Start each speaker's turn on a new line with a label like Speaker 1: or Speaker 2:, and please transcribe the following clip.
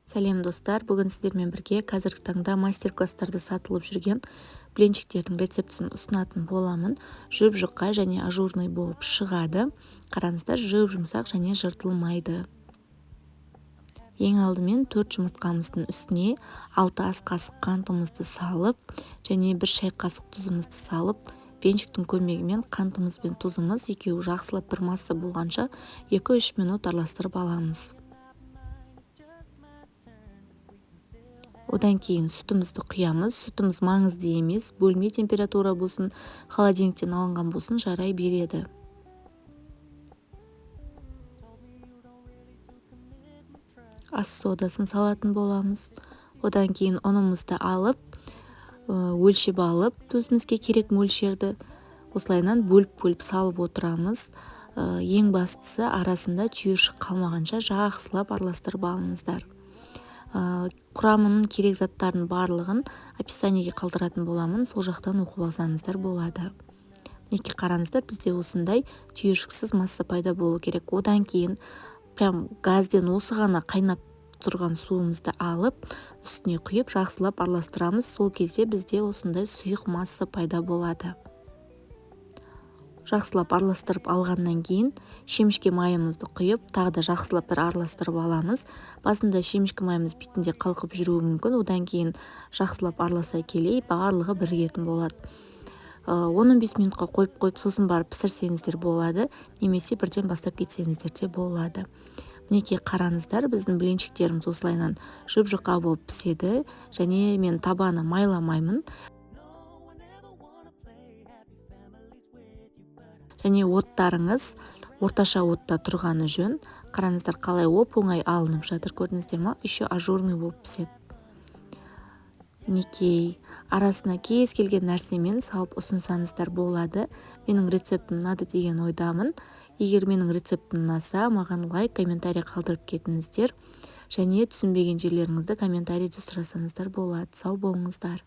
Speaker 1: Сәлем достар, бүгін сіздермен бірге қазіргі таңда мастер-класстарда сатылып жүрген блинчиктердің рецептісін ұсынатын боламын. Жұп-жұқа және ажурный болып шығады. Қараңыздар, жұп-жұмсақ және жыртылмайды. Ең алдымен 4 жұмыртқамыздың үстіне 6 ас қасық қантымызды салып, және 1 шай қасық тұзымызды салып, венчиктің көмегімен қантымыз бен тұзымыз екеуі жақсылап бір масса болғанша 2-3 минут араластырып аламыз. Одан кейін сүтімізді құямыз. Сүтіміз маңызды емес, бөлме температура болсын, холодильниктен алынған болсын жарай береді. Ас содасын салатын боламыз. Одан кейін ұнымызды алып, өлшеп алып, өзімізге керек мөлшерді осылайынан бөліп салып отырамыз. Ең бастысы арасында түйіршік қалмағанша жақсылап араластырып алыңыздар. Құрамының керек заттардың барлығын описаниеге қалдыратын боламын, сол жақтан оқып алсаңыздар болады. Мінекей қараңыздар, бізде осындай түйіршіксіз масса пайда болу керек. Одан кейін газден осы ғана қайнап тұрған суымызды алып, үстіне құйып жақсылап араластырамыз. Сол кезде бізде осындай сұйық масса пайда болады. Жақсылап араластырып алғаннан кейін шемішке майымызды құйып, тағы да жақсылап бір араластырып аламыз. Басында шемішке майымыз бетінде қалқып жүруі мүмкін, одан кейін жақсылап араласа келе барлығы бірігетін болады. 10-15 минутқа қойып, сосын барып пісірсеңіздер болады, немесе бірден бастап кетсеңіздер де болады. Мінекей қараңыздар, біздің блинчиктеріміз осылайынан жұп-жұқа болып піседі, және мен табаны майламаймын. Және оттарыңыз орташа отта тұрғаны жөн. Қараңыздар, қалай оп-оңай алынып жатыр, көрдіңіздер ме? Еще ажурный болып піседі. Мінекей арасына кез келген нәрсемен салып ұсынсаңыздар болады. Менің рецептім ұнады деген ойдамын. Егер менің рецептім ұнаса, маған лайк, комментарий қалдырып кетіңіздер. Және түсінбеген жерлеріңізді комментарийде сұрасаңыздар болады. Сау болыңыздар.